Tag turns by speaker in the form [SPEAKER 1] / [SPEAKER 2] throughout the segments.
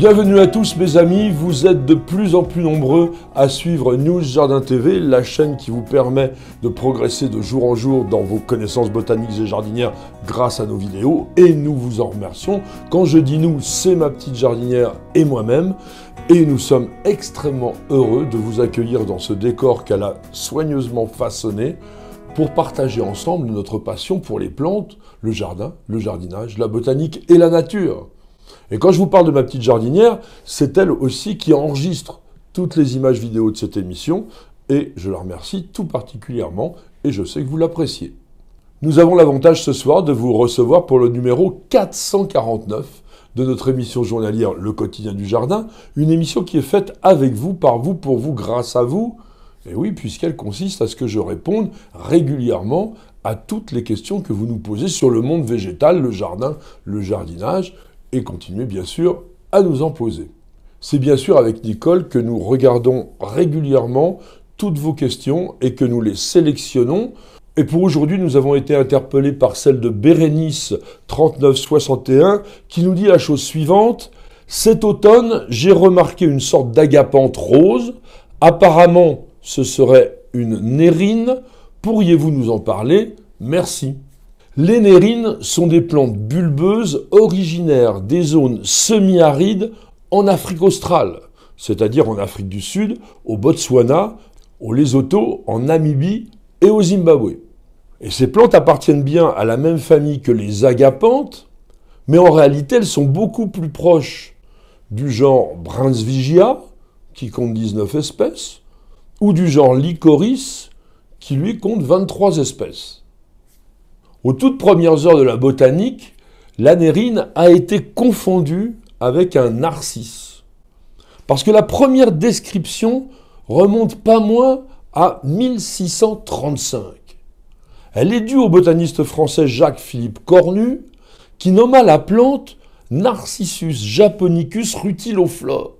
[SPEAKER 1] Bienvenue à tous mes amis, vous êtes de plus en plus nombreux à suivre News Jardin TV, la chaîne qui vous permet de progresser de jour en jour dans vos connaissances botaniques et jardinières grâce à nos vidéos, et nous vous en remercions. Quand je dis nous, c'est ma petite jardinière et moi-même, et nous sommes extrêmement heureux de vous accueillir dans ce décor qu'elle a soigneusement façonné pour partager ensemble notre passion pour les plantes, le jardin, le jardinage, la botanique et la nature. Et quand je vous parle de ma petite jardinière, c'est elle aussi qui enregistre toutes les images vidéo de cette émission, et je la remercie tout particulièrement, et je sais que vous l'appréciez. Nous avons l'avantage ce soir de vous recevoir pour le numéro 449 de notre émission journalière Le Quotidien du Jardin, une émission qui est faite avec vous, par vous, pour vous, grâce à vous, et oui, puisqu'elle consiste à ce que je réponde régulièrement à toutes les questions que vous nous posez sur le monde végétal, le jardin, le jardinage, et continuez bien sûr à nous en poser. C'est bien sûr avec Nicole que nous regardons régulièrement toutes vos questions et que nous les sélectionnons. Et pour aujourd'hui, nous avons été interpellés par celle de Bérénice 3961 qui nous dit la chose suivante. Cet automne, j'ai remarqué une sorte d'agapanthe rose. Apparemment, ce serait une nérine. Pourriez-vous nous en parler? Merci. Les nérines sont des plantes bulbeuses originaires des zones semi-arides en Afrique australe, c'est-à-dire en Afrique du Sud, au Botswana, au Lesotho, en Namibie et au Zimbabwe. Et ces plantes appartiennent bien à la même famille que les agapanthes, mais en réalité elles sont beaucoup plus proches du genre Brunsvigia, qui compte 19 espèces, ou du genre Lycoris, qui lui compte 23 espèces. Aux toutes premières heures de la botanique, la nérine a été confondue avec un narcisse. Parce que la première description remonte pas moins à 1635. Elle est due au botaniste français Jacques-Philippe Cornu, qui nomma la plante Narcissus japonicus rutiloflore.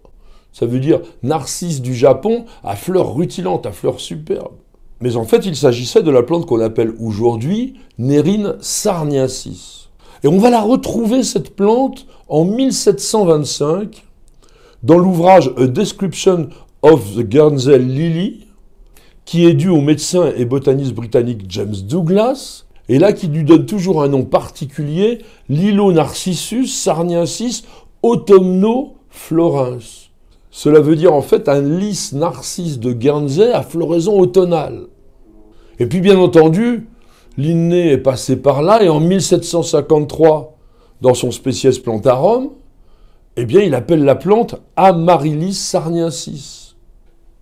[SPEAKER 1] Ça veut dire narcisse du Japon à fleurs rutilantes, à fleurs superbes. Mais en fait, il s'agissait de la plante qu'on appelle aujourd'hui Nérine sarniensis. Et on va la retrouver, cette plante, en 1725, dans l'ouvrage A Description of the Guernsey Lily, qui est dû au médecin et botaniste britannique James Douglas, et là qui lui donne toujours un nom particulier, Lilo-Narcissus sarniensis autumno-florens. Cela veut dire en fait un lys narcisse de Guernsey à floraison automnale. Et puis bien entendu, Linné est passé par là et en 1753, dans son Species Plantarum, eh bien il appelle la plante Amaryllis sarniensis.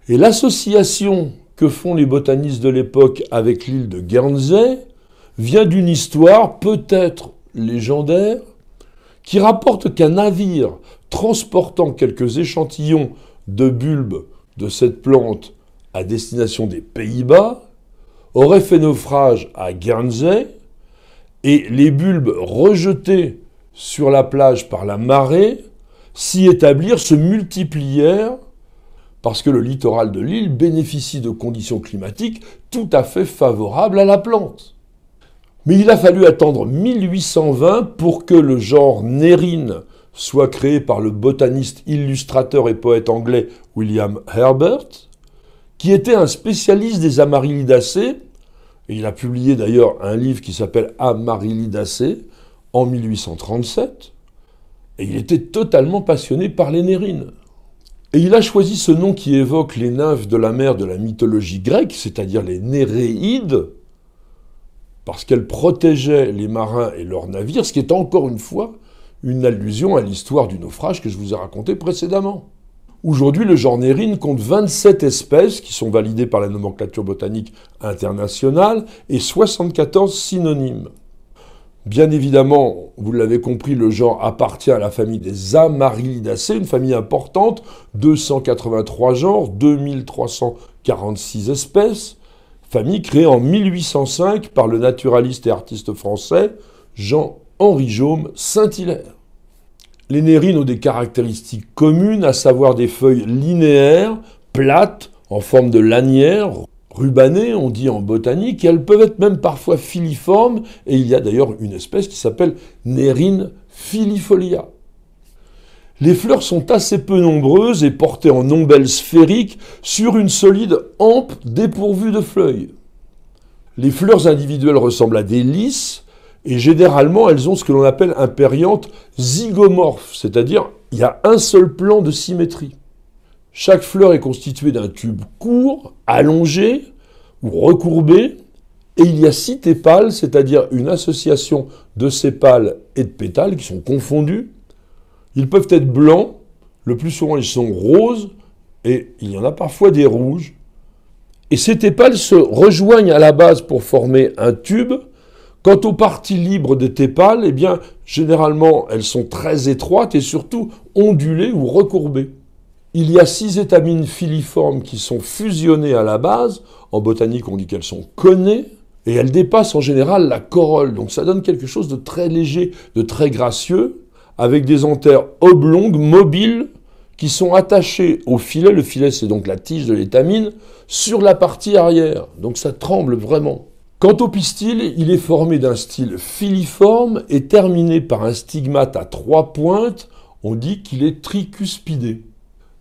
[SPEAKER 1] Et l'association que font les botanistes de l'époque avec l'île de Guernsey vient d'une histoire peut-être légendaire qui rapporte qu'un navire transportant quelques échantillons de bulbes de cette plante à destination des Pays-Bas, aurait fait naufrage à Guernsey et les bulbes rejetés sur la plage par la marée s'y établirent, se multiplièrent parce que le littoral de l'île bénéficie de conditions climatiques tout à fait favorables à la plante. Mais il a fallu attendre 1820 pour que le genre nérine soit créé par le botaniste, illustrateur et poète anglais William Herbert, qui était un spécialiste des Amaryllidaceae, et il a publié d'ailleurs un livre qui s'appelle Amaryllidaceae en 1837, et il était totalement passionné par les nérines. Et il a choisi ce nom qui évoque les nymphes de la mer de la mythologie grecque, c'est-à-dire les Néréides, parce qu'elles protégeaient les marins et leurs navires, ce qui est encore une fois une allusion à l'histoire du naufrage que je vous ai raconté précédemment. Aujourd'hui, le genre nérine compte 27 espèces qui sont validées par la nomenclature botanique internationale et 74 synonymes. Bien évidemment, vous l'avez compris, le genre appartient à la famille des Amaryllidaceae, une famille importante, 283 genres, 2346 espèces, famille créée en 1805 par le naturaliste et artiste français Jean-Henri Jaume Saint-Hilaire. Les nérines ont des caractéristiques communes, à savoir des feuilles linéaires, plates, en forme de lanière, rubanées, on dit en botanique, et elles peuvent être même parfois filiformes, et il y a d'ailleurs une espèce qui s'appelle Nérine filifolia. Les fleurs sont assez peu nombreuses et portées en ombelles sphériques sur une solide hampe dépourvue de feuilles. Les fleurs individuelles ressemblent à des lys, et généralement elles ont ce que l'on appelle un périanthe zygomorphe, c'est-à-dire il y a un seul plan de symétrie. Chaque fleur est constituée d'un tube court, allongé ou recourbé, et il y a 6 tépales, c'est-à-dire une association de sépales et de pétales qui sont confondus. Ils peuvent être blancs, le plus souvent ils sont roses, et il y en a parfois des rouges. Et ces tépales se rejoignent à la base pour former un tube. Quant aux parties libres des tépales, eh bien, généralement elles sont très étroites et surtout ondulées ou recourbées. Il y a 6 étamines filiformes qui sont fusionnées à la base. En botanique, on dit qu'elles sont connées. Et elles dépassent en général la corolle. Donc ça donne quelque chose de très léger, de très gracieux, avec des anthères oblongues, mobiles, qui sont attachées au filet. Le filet, c'est donc la tige de l'étamine, sur la partie arrière. Donc ça tremble vraiment. Quant au pistil, il est formé d'un style filiforme et terminé par un stigmate à 3 pointes. On dit qu'il est tricuspidé.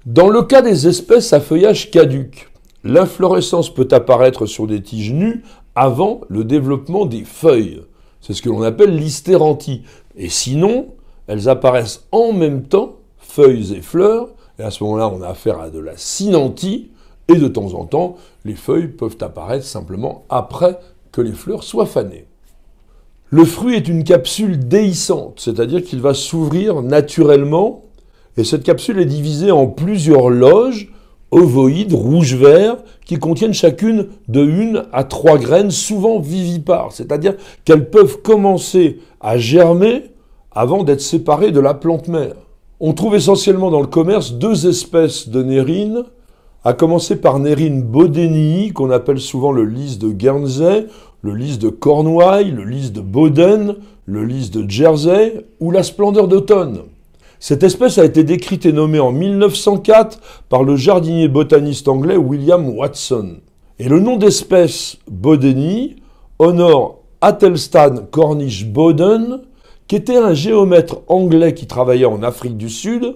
[SPEAKER 1] Dans le cas des espèces à feuillage caduc, l'inflorescence peut apparaître sur des tiges nues avant le développement des feuilles. C'est ce que l'on appelle l'hystéranthie. Et sinon, elles apparaissent en même temps, feuilles et fleurs, et à ce moment-là, on a affaire à de la synanthie, et de temps en temps, les feuilles peuvent apparaître simplement après que les fleurs soient fanées. Le fruit est une capsule déhiscente, c'est-à-dire qu'il va s'ouvrir naturellement. Et cette capsule est divisée en plusieurs loges ovoïdes, rouge-vert, qui contiennent chacune de 1 à 3 graines, souvent vivipares. C'est-à-dire qu'elles peuvent commencer à germer avant d'être séparées de la plante mère. On trouve essentiellement dans le commerce 2 espèces de nérines, à commencer par Nérine bodenii, qu'on appelle souvent le lys de Guernsey, le lys de Cornouailles, le lys de Boden, le lys de Jersey ou la splendeur d'automne. Cette espèce a été décrite et nommée en 1904 par le jardinier botaniste anglais William Watson. Et le nom d'espèce Bodenii honore Athelstan Cornish Boden, qui était un géomètre anglais qui travaillait en Afrique du Sud,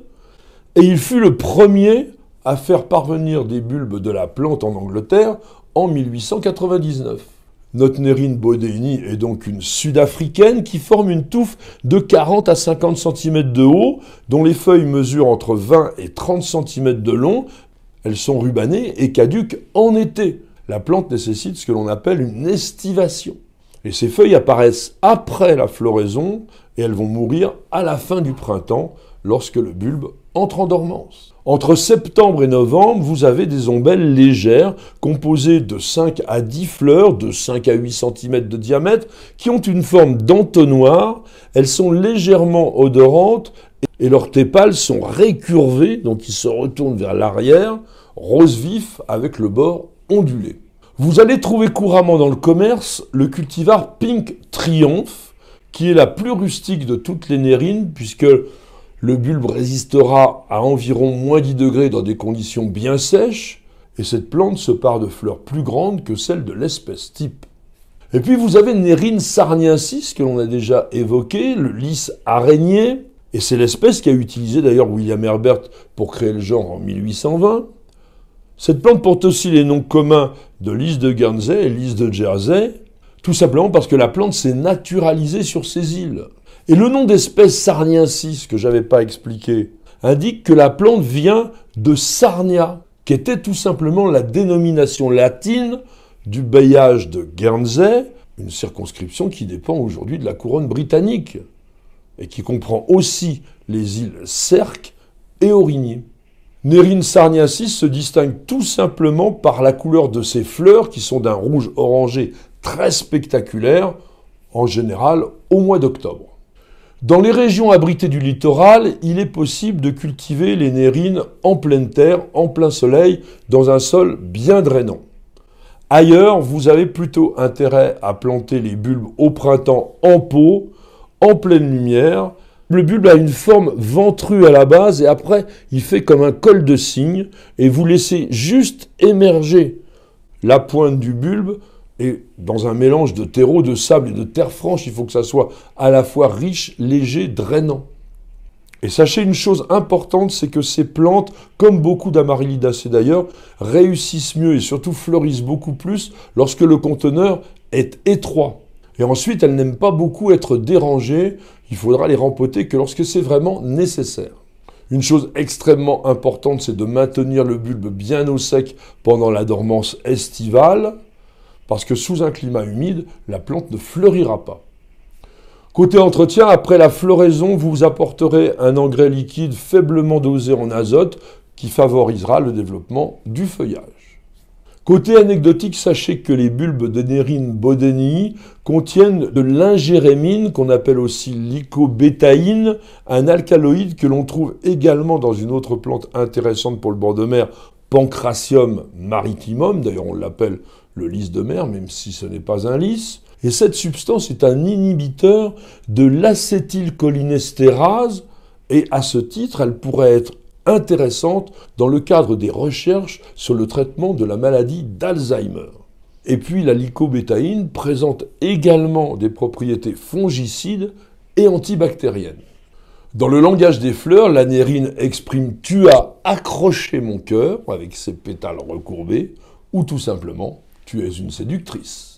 [SPEAKER 1] et il fut le premier à faire parvenir des bulbes de la plante en Angleterre en 1899. Notre Nérine bodenii est donc une sud-africaine qui forme une touffe de 40 à 50 cm de haut, dont les feuilles mesurent entre 20 et 30 cm de long. Elles sont rubanées et caduques en été. La plante nécessite ce que l'on appelle une estivation. Et ces feuilles apparaissent après la floraison et elles vont mourir à la fin du printemps lorsque le bulbe entre en dormance. Entre septembre et novembre, vous avez des ombelles légères composées de 5 à 10 fleurs de 5 à 8 cm de diamètre qui ont une forme d'entonnoir. Elles sont légèrement odorantes et leurs tépales sont récurvés, donc ils se retournent vers l'arrière, rose vif avec le bord ondulé. Vous allez trouver couramment dans le commerce le cultivar Pink Triumph, qui est la plus rustique de toutes les nérines, puisque le bulbe résistera à environ moins 10 degrés dans des conditions bien sèches, et cette plante se pare de fleurs plus grandes que celles de l'espèce type. Et puis vous avez Nérine sarniensis, que l'on a déjà évoqué, le lys araignée, et c'est l'espèce qu'a utilisé d'ailleurs William Herbert pour créer le genre en 1820. Cette plante porte aussi les noms communs de lys de Guernsey et lys de Jersey, tout simplement parce que la plante s'est naturalisée sur ces îles. Et le nom d'espèce sarniensis, que je n'avais pas expliqué, indique que la plante vient de Sarnia, qui était tout simplement la dénomination latine du bailliage de Guernsey, une circonscription qui dépend aujourd'hui de la couronne britannique, et qui comprend aussi les îles Serques et Aurigny. Nérine sarniensis se distingue tout simplement par la couleur de ses fleurs, qui sont d'un rouge orangé très spectaculaire, en général au mois d'octobre. Dans les régions abritées du littoral, il est possible de cultiver les nérines en pleine terre, en plein soleil, dans un sol bien drainant. Ailleurs, vous avez plutôt intérêt à planter les bulbes au printemps en pot, en pleine lumière. Le bulbe a une forme ventrue à la base et après, il fait comme un col de cygne et vous laissez juste émerger la pointe du bulbe et dans un mélange de terreau, de sable et de terre franche, il faut que ça soit à la fois riche, léger, drainant. Et sachez une chose importante, c'est que ces plantes, comme beaucoup d'amaryllidaceae d'ailleurs, réussissent mieux et surtout fleurissent beaucoup plus lorsque le conteneur est étroit. Et ensuite, elles n'aiment pas beaucoup être dérangées, il faudra les rempoter que lorsque c'est vraiment nécessaire. Une chose extrêmement importante, c'est de maintenir le bulbe bien au sec pendant la dormance estivale, parce que sous un climat humide, la plante ne fleurira pas. Côté entretien, après la floraison, vous apporterez un engrais liquide faiblement dosé en azote qui favorisera le développement du feuillage. Côté anecdotique, sachez que les bulbes de Nerine bodenii contiennent de l'ingérémine, qu'on appelle aussi lycobétaïne, un alcaloïde que l'on trouve également dans une autre plante intéressante pour le bord de mer, Pancratium maritimum, d'ailleurs on l'appelle le lys de mer, même si ce n'est pas un lys. Et cette substance est un inhibiteur de l'acétylcholinestérase, et à ce titre, elle pourrait être intéressante dans le cadre des recherches sur le traitement de la maladie d'Alzheimer. Et puis la lycobétaïne présente également des propriétés fongicides et antibactériennes. Dans le langage des fleurs, la nérine exprime « tu as accroché mon cœur » avec ses pétales recourbés, ou tout simplement « tu es une séductrice ».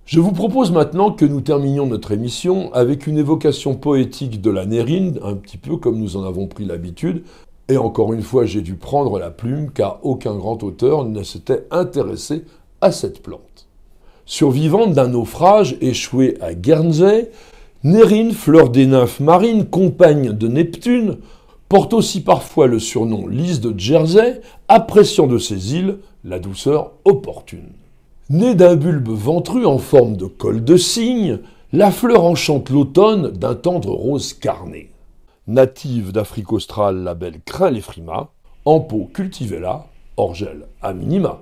[SPEAKER 1] Je vous propose maintenant que nous terminions notre émission avec une évocation poétique de la nérine, un petit peu comme nous en avons pris l'habitude. Et encore une fois, j'ai dû prendre la plume car aucun grand auteur ne s'était intéressé à cette plante. Survivante d'un naufrage échoué à Guernsey, Nérine, fleur des nymphes marines, compagne de Neptune, porte aussi parfois le surnom lys de Jersey, appréciant de ces îles la douceur opportune. Née d'un bulbe ventru en forme de col de cygne, la fleur enchante l'automne d'un tendre rose carné. Native d'Afrique australe, la belle craint les frimas, en pot cultivez-la, hors gel à minima.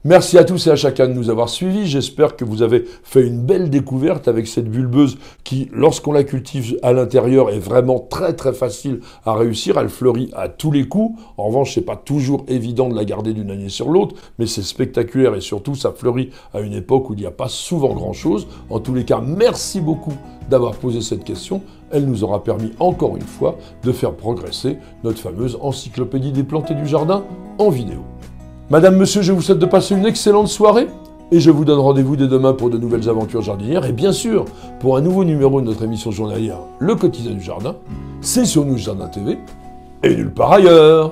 [SPEAKER 1] Merci à tous et à chacun de nous avoir suivis. J'espère que vous avez fait une belle découverte avec cette bulbeuse qui, lorsqu'on la cultive à l'intérieur, est vraiment très très facile à réussir. Elle fleurit à tous les coups. En revanche, c'est pas toujours évident de la garder d'une année sur l'autre, mais c'est spectaculaire et surtout, ça fleurit à une époque où il n'y a pas souvent grand-chose. En tous les cas, merci beaucoup d'avoir posé cette question. Elle nous aura permis encore une fois de faire progresser notre fameuse encyclopédie des plantes et du jardin en vidéo. Madame, monsieur, je vous souhaite de passer une excellente soirée et je vous donne rendez-vous dès demain pour de nouvelles aventures jardinières et bien sûr pour un nouveau numéro de notre émission journalière Le Quotidien du Jardin. C'est sur Nous Jardin TV et nulle part ailleurs.